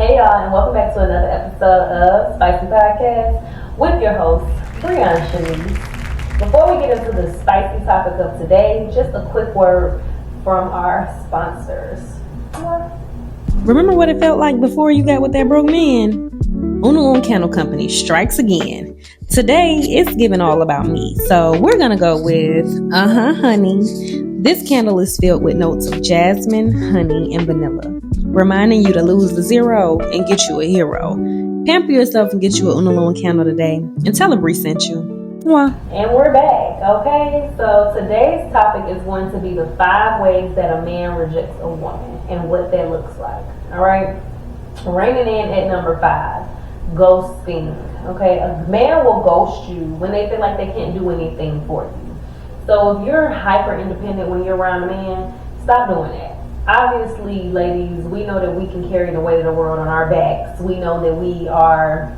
Hey y'all, and welcome back to another episode of Spicy Podcast with your host, Brianna Shanice. Before we get into the spicy topic of today, just a quick word from our sponsors. Remember what it felt like before you got with that broke man? Unalone Candle Company strikes again. Today, it's giving all about me. So we're going to go with, honey. This candle is filled with notes of jasmine, honey, and vanilla, reminding you to lose the zero and get you a hero. Pamper yourself and get you an Unalone candle today, and tell her Bree sent you. Mwah. And we're back, okay? So today's topic is going to be the 5 ways that a man rejects a woman and what that looks like, all right? Reigning in at number 5, ghosting, okay? A man will ghost you when they feel like they can't do anything for you. So if you're hyper independent when you're around a man, stop doing that. Obviously, ladies, we know that we can carry the weight of the world on our backs. We know that we are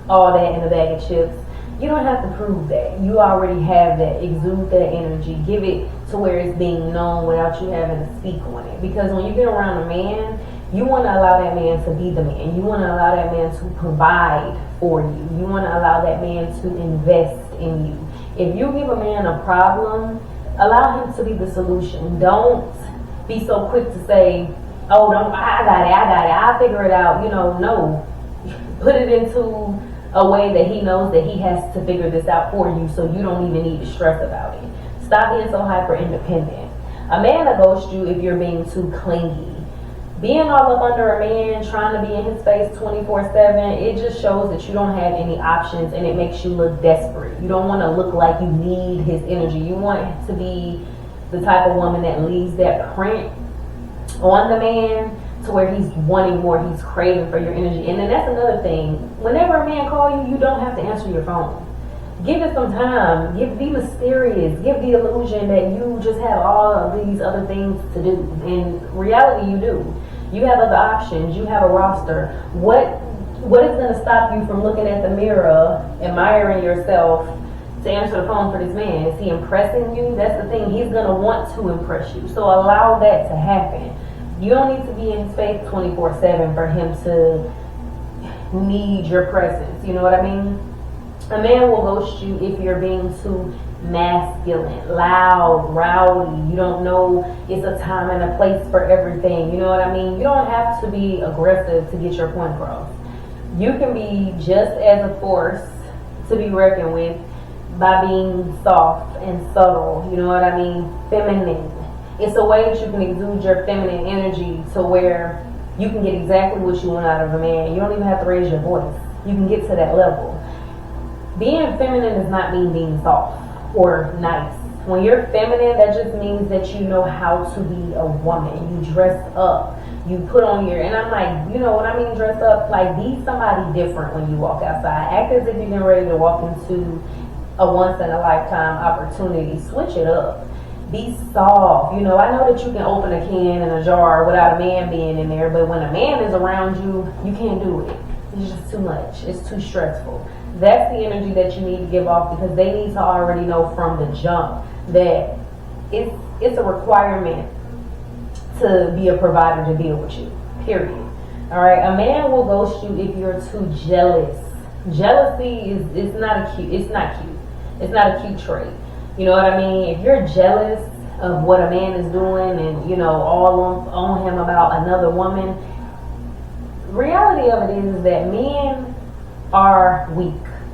all that in a bag of chips. You don't have to prove that. You already have that. Exude that energy. Give it to where it's being known without you having to speak on it. Because when you get around a man, you want to allow that man to be the man. You want to allow that man to provide for you. You want to allow that man to invest in you. If you give a man a problem, allow him to be the solution. Don't be so quick to say, oh, I got it, I'll figure it out. No. Put it into a way that he knows that he has to figure this out for you, so you don't even need to stress about it. Stop being so hyper independent. A man will ghost you if you're being too clingy. Being all up under a man, trying to be in his face 24/7, it just shows that you don't have any options, and it makes you look desperate. You don't want to look like you need his energy. You want to be the type of woman that leaves that print on the man to where he's wanting more, he's craving for your energy. And then that's another thing. Whenever a man calls you, you don't have to answer your phone. Give it some time. Be mysterious. Give the illusion that you just have all of these other things to do. In reality, you do. You have other options. You have a roster. What is going to stop you from looking at the mirror, admiring yourself, to answer the phone for this man? Is he impressing you? That's the thing. He's going to want to impress you. So allow that to happen. You don't need to be in his face 24/7 for him to need your presence. You know what I mean? A man will ghost you if you're being too masculine, loud, rowdy. You don't know it's a time and a place for everything. You know what I mean? You don't have to be aggressive to get your point across. You can be just as a force to be reckoned with by being soft and subtle. You know what I mean? Feminine. It's a way that you can exude your feminine energy to where you can get exactly what you want out of a man. You don't even have to raise your voice. You can get to that level. Being feminine does not mean being soft or nice. When you're feminine, that just means that you know how to be a woman. You dress up. You put on your, and I'm like, what I mean dress up? Like, be somebody different when you walk outside. Act as if you're getting ready to walk into a once-in-a-lifetime opportunity. Switch it up. Be soft. I know that you can open a can and a jar without a man being in there, but when a man is around you, you can't do it. It's just too much. It's too stressful. That's the energy that you need to give off, because they need to already know from the jump that it's a requirement to be a provider to deal with you. Period. All right. A man will ghost you if you're too jealous. Jealousy is not cute. It's not a cute trait. You know what I mean? If you're jealous of what a man is doing and all on him about another woman, reality of it is that men are weak.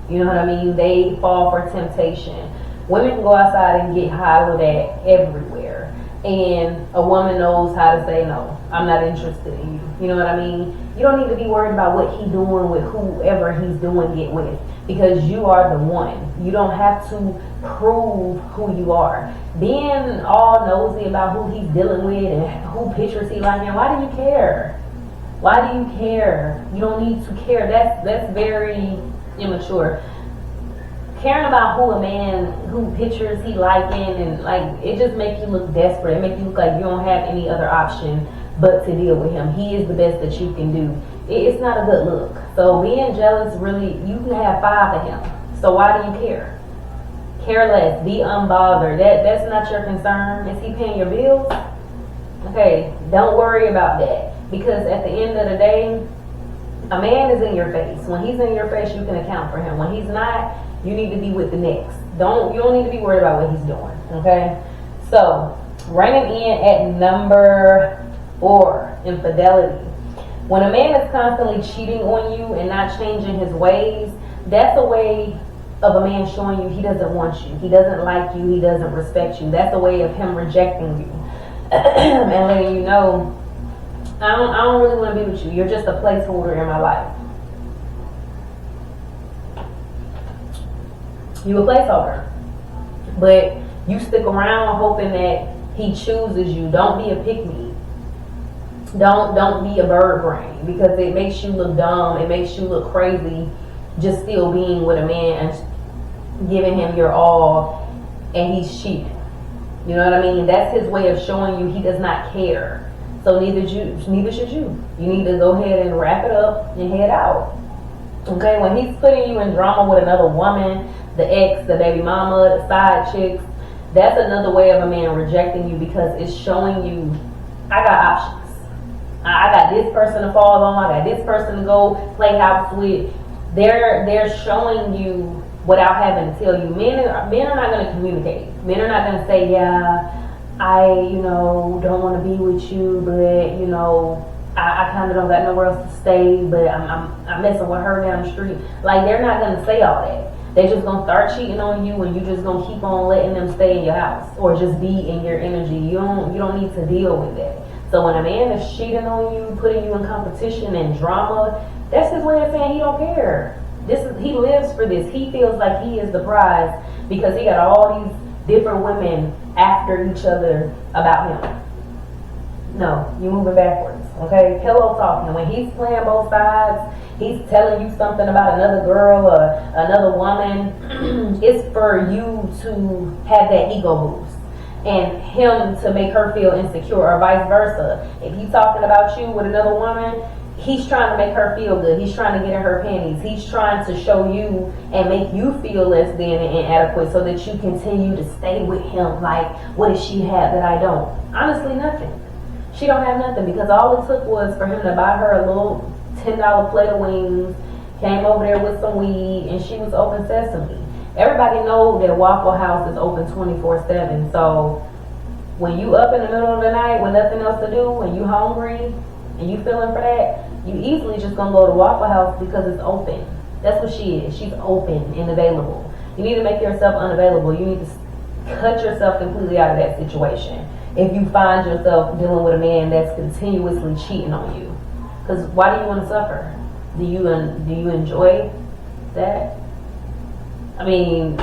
You know what I mean? They fall for temptation. Women can go outside and get hollered at everywhere, and a woman knows how to say no. I'm not interested in you. You know what I mean? You don't need to be worried about what he's doing with whoever he's doing it with, because you are the one. You don't have to prove who you are. Being all nosy about who he's dealing with and who pictures he like, and why do you care? Why do you care? You don't need to care. That's very immature. Caring about who pictures he liking, and it just makes you look desperate. It makes you look like you don't have any other option but to deal with him. He is the best that you can do. It's not a good look. So being jealous, really, you can have 5 of him. So why do you care? Care less. Be unbothered. That's not your concern. Is he paying your bills? Okay, don't worry about that. Because at the end of the day, A man is in your face. When he's in your face, you can account for him. When he's not, you need to be with the next. You don't need to be worried about what he's doing. Okay? So, reigning in at number 4, infidelity. When a man is constantly cheating on you and not changing his ways, that's a way of a man showing you he doesn't want you. He doesn't like you. He doesn't respect you. That's a way of him rejecting you and letting you know, I don't really want to be with you. You're just a placeholder in my life. You a placeholder. But you stick around hoping that he chooses you. Don't be a pick-me. Don't be a bird brain, because it makes you look dumb. It makes you look crazy just still being with a man and giving him your all, and he's cheating. You know what I mean? That's his way of showing you he does not care. So neither should you. You need to go ahead and wrap it up and head out. Okay, when he's putting you in drama with another woman, the ex, the baby mama, the side chicks, that's another way of a man rejecting you, because it's showing you, I got options. I got this person to fall on. I got this person to go play house with. They're showing you without having to tell you. Men are not going to communicate. Men are not going to say, yeah, I don't want to be with you, but I kind of don't got nowhere else to stay, but I'm messing with her down the street. Like, they're not going to say all that. They just going to start cheating on you, and you just going to keep on letting them stay in your house or just be in your energy. You don't need to deal with that. So when a man is cheating on you, putting you in competition and drama, that's his way of saying he don't care. He lives for this. He feels like he is the prize because he got all these different women after each other about him. No, you're moving backwards. Okay? Pillow talking. When he's playing both sides, he's telling you something about another girl or another woman. It's for you to have that ego boost and him to make her feel insecure, or vice versa. If he's talking about you with another woman, he's trying to make her feel good. He's trying to get in her panties. He's trying to show you and make you feel less than and inadequate so that you continue to stay with him. Like, what does she have that I don't? Honestly, nothing. She don't have nothing, because all it took was for him to buy her a little $10 plate of wings, came over there with some weed, and she was open sesame. Everybody knows that Waffle House is open 24/7. So when you up in the middle of the night with nothing else to do and you hungry and you feeling for that, you easily just gonna go to Waffle House because it's open. That's what she is. She's open and available. You need to make yourself unavailable. You need to cut yourself completely out of that situation if you find yourself dealing with a man that's continuously cheating on you. Because why do you want to suffer? Do you enjoy that? I mean,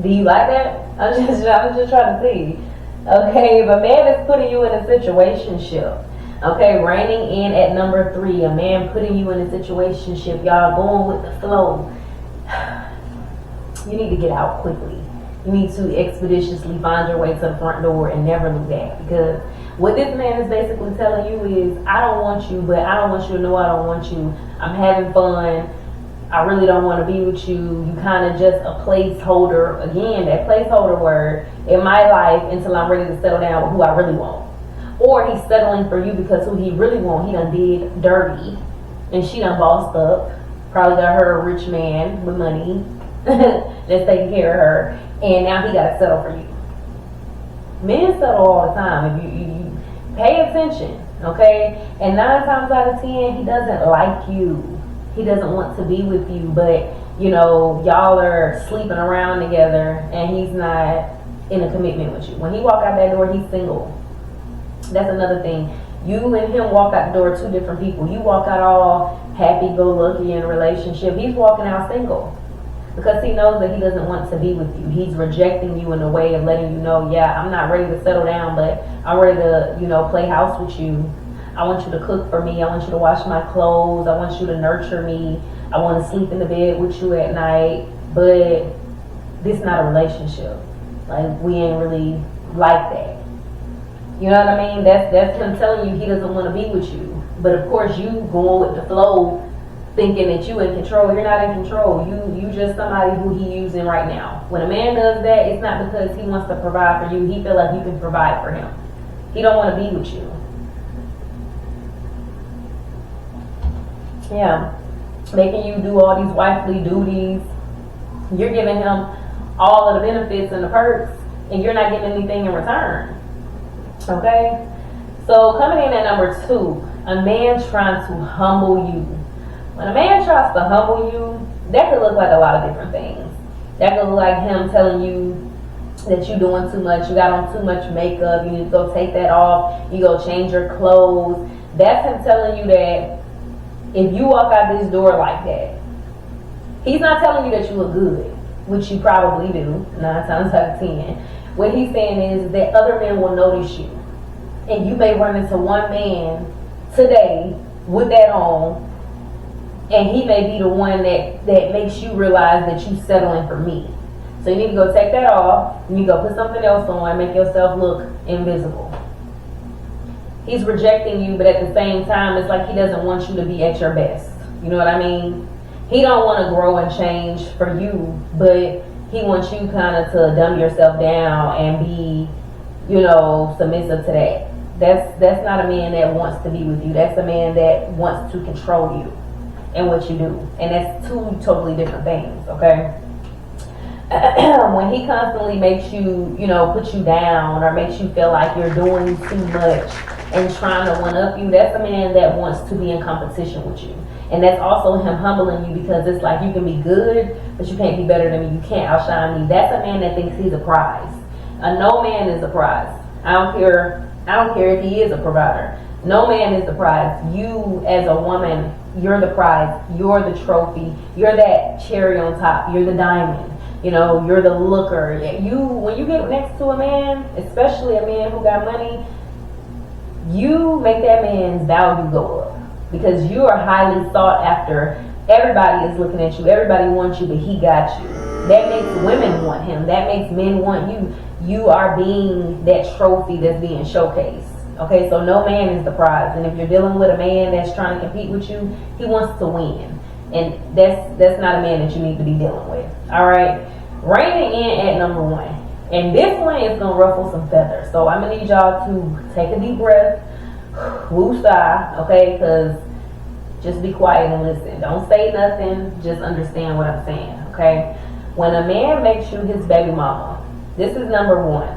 do you like that? I'm just trying to see. Okay, if a man is putting you in a situationship, okay, reigning in at number 3, a man putting you in a situationship, y'all going with the flow. You need to get out quickly. You need to expeditiously find your way to the front door and never look back, because what this man is basically telling you is, I don't want you, but I don't want you to know I don't want you. I'm having fun. I really don't want to be with you. You kind of just a placeholder. Again, that placeholder word in my life until I'm ready to settle down with who I really want. Or he's settling for you because who he really want, he done did dirty. And she done bossed up. Probably got her a rich man with money that's taking care of her. And now he got to settle for you. Men settle all the time. If you pay attention, okay? And 9 times out of 10, he doesn't like you. He doesn't want to be with you, but y'all are sleeping around together and he's not in a commitment with you. When he walk out that door, he's single. That's another thing. You and him walk out the door 2 different people. You walk out all happy-go-lucky in a relationship. He's walking out single because he knows that he doesn't want to be with you. He's rejecting you in a way of letting you know, yeah, I'm not ready to settle down, but I'm ready to, play house with you. I want you to cook for me. I want you to wash my clothes. I want you to nurture me. I want to sleep in the bed with you at night. But this not a relationship. Like, we ain't really like that. You know what I mean? That's him telling you he doesn't want to be with you. But of course, you going with the flow, thinking that you in control. You're not in control. You just somebody who he using right now. When a man does that, it's not because he wants to provide for you. He feel like you can provide for him. He don't want to be with you. Yeah. Making you do all these wifely duties. You're giving him all of the benefits and the perks, and you're not getting anything in return. Okay? So coming in at number 2, a man trying to humble you. When a man tries to humble you, that could look like a lot of different things. That could look like him telling you that you're doing too much, you got on too much makeup, you need to go take that off, you go change your clothes. That's him telling you that if you walk out this door like that, he's not telling you that you look good, which you probably do, 9 times out of 10. What he's saying is that other men will notice you. And you may run into one man today with that on, and he may be the one that makes you realize that you settling for me. So you need to go take that off, and you go put something else on, make yourself look invisible. He's rejecting you, but at the same time, it's like he doesn't want you to be at your best. You know what I mean? He don't want to grow and change for you, but he wants you kind of to dumb yourself down and be, submissive to that. That's not a man that wants to be with you. That's a man that wants to control you and what you do. And that's 2 totally different things, okay? When he constantly makes you, put you down or makes you feel like you're doing too much and trying to one-up you, that's a man that wants to be in competition with you. And that's also him humbling you, because it's like you can be good, but you can't be better than me. You can't outshine me. That's a man that thinks he's a prize. No man is a prize. I don't care if he is a provider. No man is the prize. You as a woman, you're the prize. You're the trophy. You're that cherry on top. You're the diamond. You're the looker. When you get next to a man, especially a man who got money, you make that man's value go up, because you are highly sought after. Everybody is looking at you. Everybody wants you, but he got you. That makes women want him. That makes men want you. You are being that trophy that's being showcased. Okay, so no man is the prize. And if you're dealing with a man that's trying to compete with you, he wants to win. And that's not a man that you need to be dealing with. Alright. Reigning in at number 1. And this one is going to ruffle some feathers. So I'm going to need y'all to take a deep breath. Woosah, okay? Because just be quiet and listen. Don't say nothing. Just understand what I'm saying, okay? When a man makes you his baby mama, this is number 1.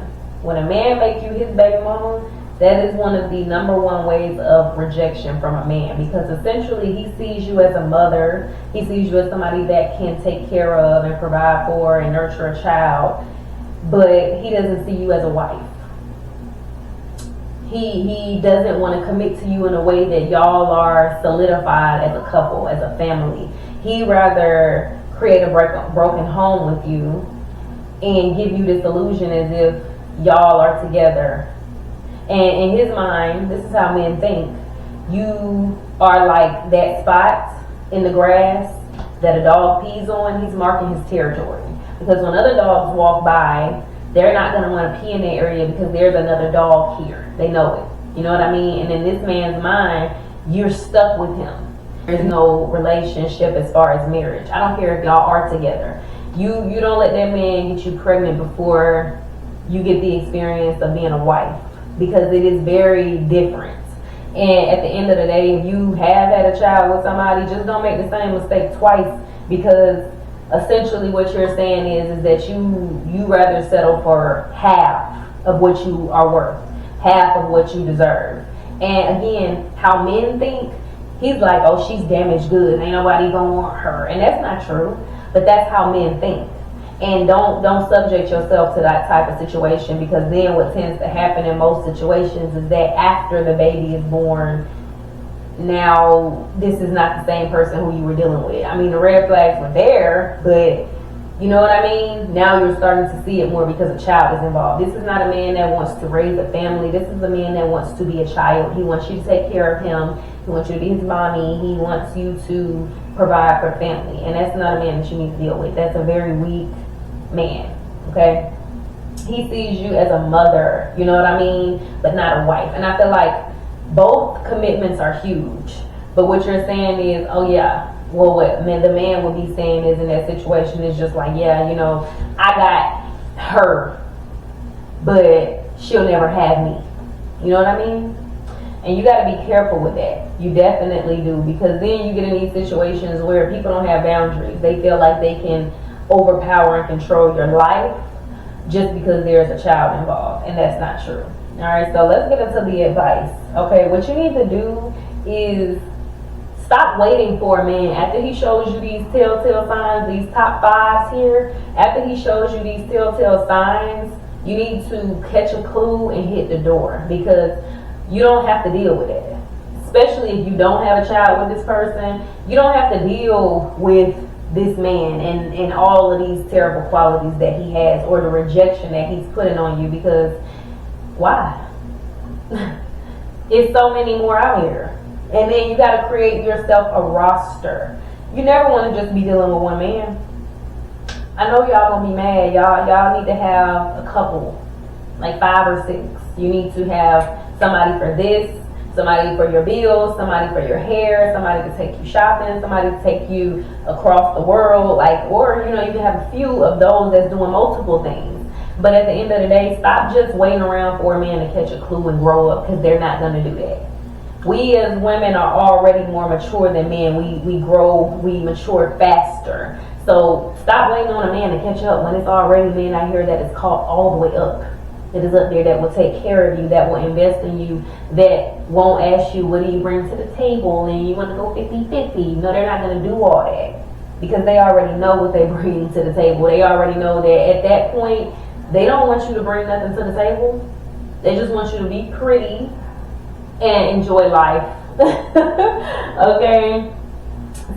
When a man makes you his baby mama, that is one of the number 1 ways of rejection from a man, because essentially he sees you as a mother. He sees you as somebody that can take care of and provide for and nurture a child, but he doesn't see you as a wife. He doesn't want to commit to you in a way that y'all are solidified as a couple, as a family. He'd rather create a broken home with you and give you this illusion as if y'all are together. And in his mind, this is how men think. You are like that spot in the grass that a dog pees on. He's marking his territory. Because when other dogs walk by, they're not going to want to pee in the area because there's another dog here. They know it. You know what I mean? And in this man's mind, you're stuck with him. There's no relationship as far as marriage. I don't care if y'all are together. You don't let that man get you pregnant before you get the experience of being a wife, because it is very different. And at the end of the day, if you have had a child with somebody, just don't make the same mistake twice, because essentially what you're saying is that you rather settle for half of what you are worth, half of what you deserve. And again, how men think, he's like, oh, she's damaged goods, ain't nobody gonna want her. And that's not true, but that's how men think. And don't subject yourself to that type of situation, because then what tends to happen in most situations is that after the baby is born, now this is not the same person who you were dealing with. I mean, the red flags were there, but you know what I mean? Now you're starting to see it more because a child is involved. This is not a man that wants to raise a family. This is a man that wants to be a child. He wants you to take care of him. He wants you to be his mommy. He wants you to provide for family. And that's not a man that you need to deal with. That's a very weak man, okay? He sees you as a mother, you know what I mean? But not a wife. And I feel like both commitments are huge. But what you're saying is, oh yeah, well, what the man would be saying is, in that situation, is just like, yeah, you know, I got her, but she'll never have me. You know what I mean? And you got to be careful with that. You definitely do, because then you get in these situations where people don't have boundaries. They feel like they can overpower and control your life just because there's a child involved, and that's not true. All right, so let's get into the advice. Okay, what you need to do is stop waiting for a man. After he shows you these telltale signs, these top 5s here, after he shows you these telltale signs, you need to catch a clue and hit the door, because you don't have to deal with it. Especially if you don't have a child with this person, you don't have to deal with this man and all of these terrible qualities that he has, or the rejection that he's putting on you, because why? It's so many more out here. And then you got to create yourself a roster. You never want to just be dealing with one man. I know y'all gonna be mad. Y'all need to have a couple, like 5 or 6. You need to have somebody for this, somebody for your bills, somebody for your hair, somebody to take you shopping, somebody to take you across the world, like, or you can have a few of those that's doing multiple things. But at the end of the day, stop just waiting around for a man to catch a clue and grow up, because they're not gonna do that. We as women are already more mature than men. We grow, we mature faster. So stop waiting on a man to catch up when it's already men out here that is caught all the way up. That is up there, that will take care of you, that will invest in you, that won't ask you, what do you bring to the table, and you want to go 50-50. No, they're not going to do all that, because they already know what they bring to the table. They already know that at that point, they don't want you to bring nothing to the table. They just want you to be pretty and enjoy life. Okay?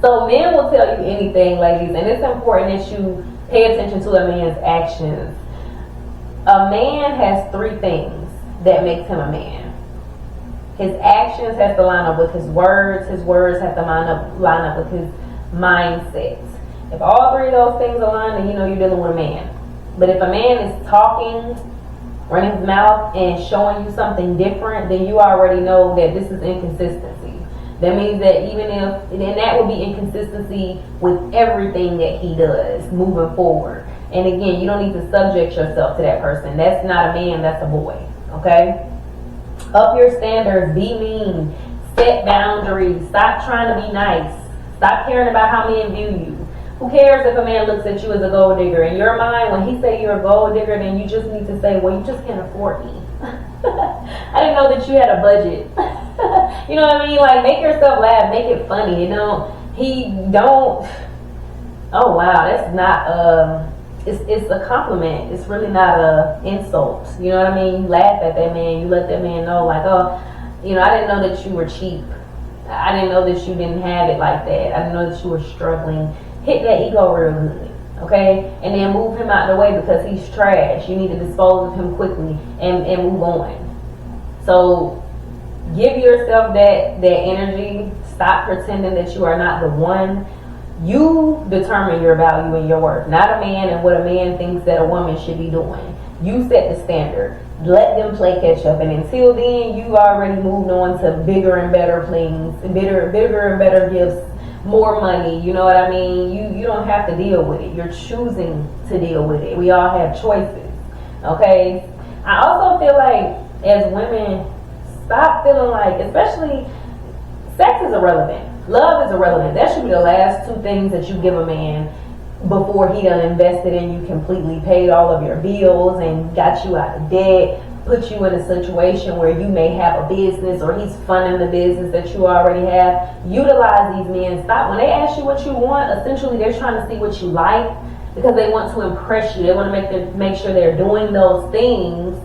So men will tell you anything, ladies, and it's important that you pay attention to a man's actions. A man has 3 things that makes him a man. His actions have to line up with his words have to line up with his mindset. If all 3 of those things align, then you're dealing with a man. But if a man is talking, running his mouth, and showing you something different, then you already know that this is inconsistency. That means that then that would be inconsistency with everything that he does moving forward. And again, you don't need to subject yourself to that person. That's not a man, that's a boy. Okay? Up your standards, be mean, set boundaries, stop trying to be nice, stop caring about how men view you. Who cares if a man looks at you as a gold digger? In your mind, when he say you're a gold digger, then you just need to say, well, you just can't afford me. I didn't know that you had a budget. You know what I mean? Like, make yourself laugh, make it funny. Oh wow, that's not it's a compliment. It's really not a insult. You know what I mean? You laugh at that man, you let that man know, like, oh, I didn't know that you were cheap. I didn't know that you didn't have it like that. I didn't know that you were struggling. Hit that ego real good, okay? And then move him out of the way, because he's trash. You need to dispose of him quickly and move on. So give yourself that energy. Stop pretending that you are not the one. You determine your value and your worth, not a man and what a man thinks that a woman should be doing. You set the standard. Let them play catch up, and until then, you already moved on to bigger and better things, bigger and better gifts, more money. You know what I mean? You don't have to deal with it. You're choosing to deal with it. We all have choices. Okay? I also feel like, as women, stop feeling like, especially, sex is irrelevant. Love is irrelevant. That should be the last 2 things that you give a man before he done invested in you completely, paid all of your bills and got you out of debt, put you in a situation where you may have a business, or he's funding the business that you already have. Utilize these men. Stop. When they ask you what you want, essentially they're trying to see what you like, because they want to impress you. They want to make sure they're doing those things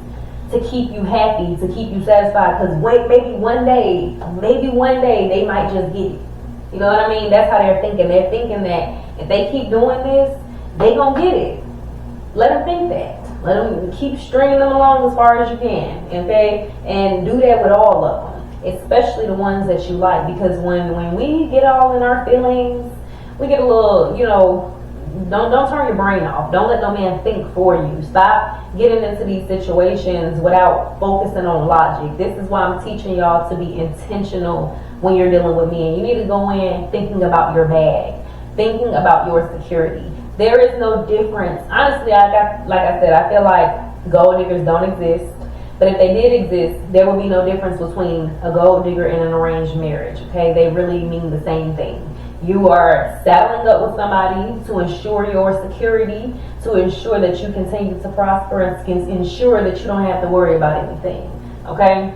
to keep you happy, to keep you satisfied, because maybe one day they might just get it. You know what I mean? That's how they're thinking. They're thinking that if they keep doing this, they gonna get it. Let them think that. Let them keep stringing them along as far as you can, okay? And do that with all of them, especially the ones that you like, because when we get all in our feelings, we get a little, don't turn your brain off. Don't let no man think for you. Stop getting into these situations without focusing on logic. This is why I'm teaching y'all to be intentional when you're dealing with men. You need to go in thinking about your bag, thinking about your security. There is no difference. Honestly, like I said, I feel like gold diggers don't exist. But if they did exist, there would be no difference between a gold digger and an arranged marriage, okay? They really mean the same thing. You are saddling up with somebody to ensure your security, to ensure that you continue to prosper, and ensure that you don't have to worry about anything, okay?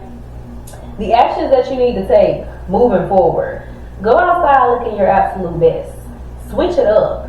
The actions that you need to take moving forward. Go outside looking your absolute best. Switch it up.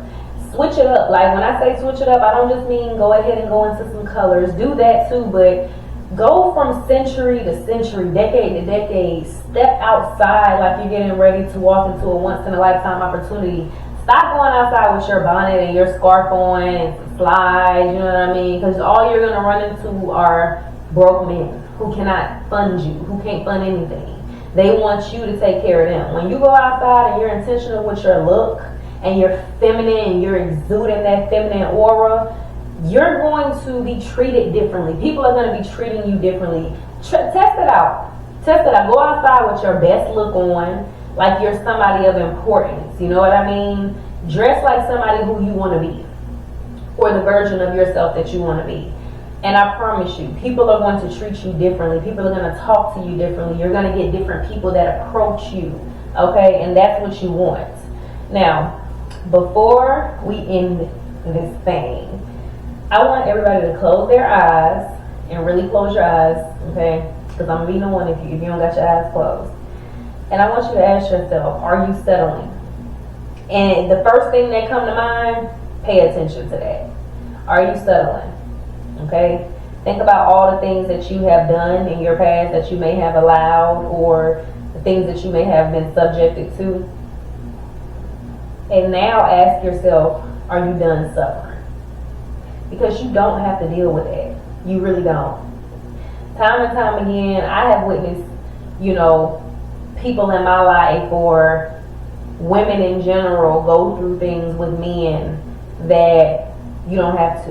Switch it up. Like when I say switch it up, I don't just mean go ahead and go into some colors. Do that too, but go from century to century, decade to decade. Step outside like you're getting ready to walk into a once-in-a-lifetime opportunity. Stop going outside with your bonnet and your scarf on and some slides, you know what I mean? Because all you're going to run into are broke men who cannot fund you, who can't fund anything. They want you to take care of them. When you go outside and you're intentional with your look and you're feminine and you're exuding that feminine aura, you're going to be treated differently. People are going to be treating you differently. Test it out. Test it out. Go outside with your best look on, like you're somebody of importance. You know what I mean? Dress like somebody who you want to be, or the version of yourself that you want to be. And I promise you, people are going to treat you differently. People are going to talk to you differently. You're going to get different people that approach you. Okay? And that's what you want. Now, before we end this thing, I want everybody to close their eyes and really close your eyes, okay? Because I'm going to be the one if you don't got your eyes closed. And I want you to ask yourself, are you settling? And the first thing that come to mind, pay attention to that. Are you settling? Okay? Think about all the things that you have done in your past that you may have allowed, or the things that you may have been subjected to. And now ask yourself, are you done suffering? Because you don't have to deal with that. You really don't. Time and time again, I have witnessed, people in my life or women in general go through things with men that you don't have to.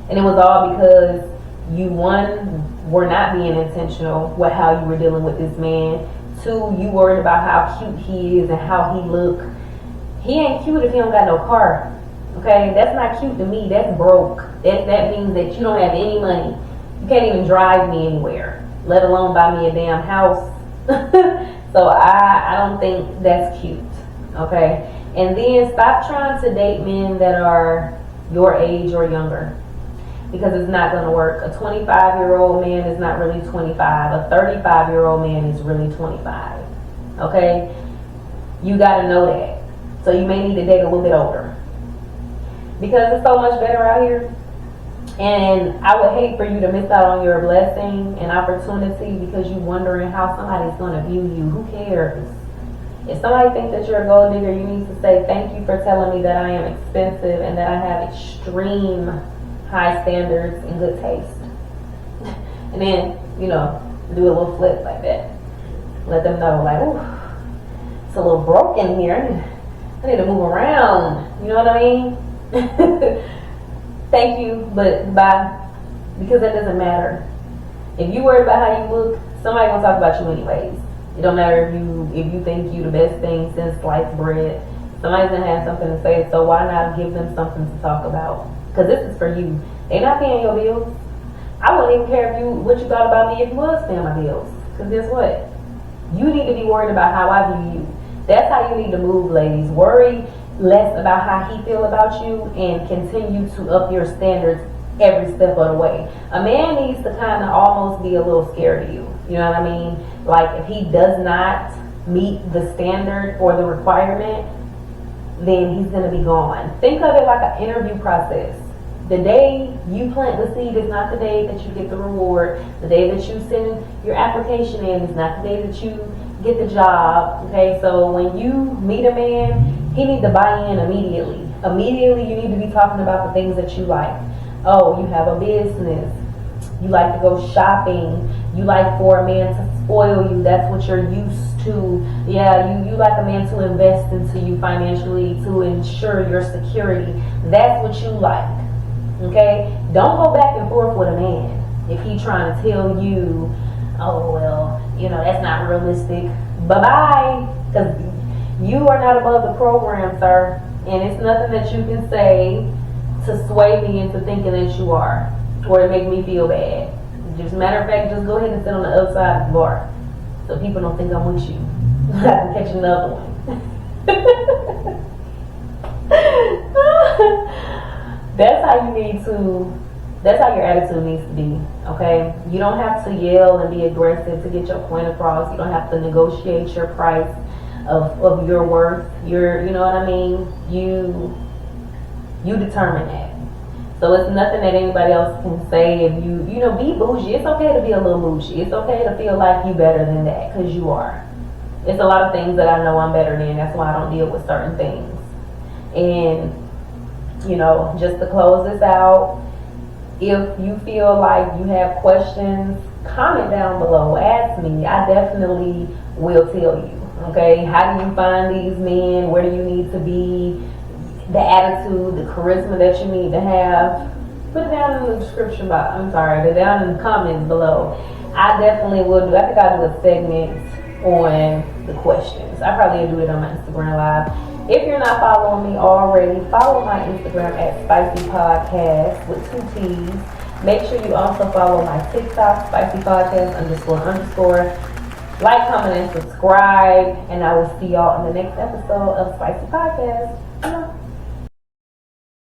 And it was all because you, one, were not being intentional with how you were dealing with this man. Two, you worried about how cute he is and how he look. He ain't cute if he don't got no car. Okay, that's not cute to me. That's broke. That means that you don't have any money. You can't even drive me anywhere, let alone buy me a damn house. So I don't think that's cute. Okay, and then stop trying to date men that are your age or younger, because it's not going to work. A 25-year-old man is not really 25. A 35-year-old man is really 25. Okay, you got to know that. So you may need to date a little bit older, because it's so much better out here. And I would hate for you to miss out on your blessing and opportunity because you're wondering how somebody's going to view you. Who cares? If somebody thinks that you're a gold digger, you need to say, thank you for telling me that I am expensive and that I have extreme high standards and good taste. And then, do a little flip like that. Let them know, like, ooh, it's a little broken here. I need to move around. You know what I mean? Thank you, but bye. Because that doesn't matter. If you worry about how you look, somebody's gonna talk about you anyways. It don't matter if you think you the best thing since sliced bread. Somebody's gonna have something to say, so why not give them something to talk about? Because this is for you. They're not paying your bills. I wouldn't even care what you thought about me if you was paying my bills. Because guess what? You need to be worried about how I view you. That's how you need to move, ladies. Worry less about how he feel about you and continue to up your standards every step of the way. A man needs to kind of almost be a little scared of you. You know what I mean? Like if he does not meet the standard or the requirement, then he's going to be gone. Think of it like an interview process. The day you plant the seed is not the day that you get the reward. The day that you send your application in is not the day that you get the job. Okay, so when you meet a man, he needs to buy in immediately. Immediately, you need to be talking about the things that you like. Oh, you have a business. You like to go shopping. You like for a man to spoil you. That's what you're used to. Yeah, you like a man to invest into you financially to ensure your security. That's what you like. Okay? Don't go back and forth with a man if he's trying to tell you, oh, well, that's not realistic. Bye-bye. Because you are not above the program, sir. And it's nothing that you can say to sway me into thinking that you are, or to make me feel bad. Just matter of fact, just go ahead and sit on the other side of the bar, so people don't think I'm with you. I can catch another one. That's how your attitude needs to be, okay? You don't have to yell and be aggressive to get your point across. You don't have to negotiate your price of your worth. You know what I mean? You determine that. So it's nothing that anybody else can say. If you be bougie. It's okay to be a little bougie. It's okay to feel like you better than that, because you are. It's a lot of things that I know I'm better than. That's why I don't deal with certain things. And, just to close this out, if you feel like you have questions, comment down below. Ask me. I definitely will tell you. Okay? How do you find these men? Where do you need to be? The attitude, the charisma that you need to have. Put it down in the description box. Put it down in the comments below. I definitely will do. I think I'll do a segment on the questions. I probably will do it on my Instagram Live. If you're not following me already, follow my Instagram at SpicyPodcast with 2 T's. Make sure you also follow my TikTok, SpicyPodcast__. Like, comment, and subscribe. And I will see y'all in the next episode of Spicy Podcast.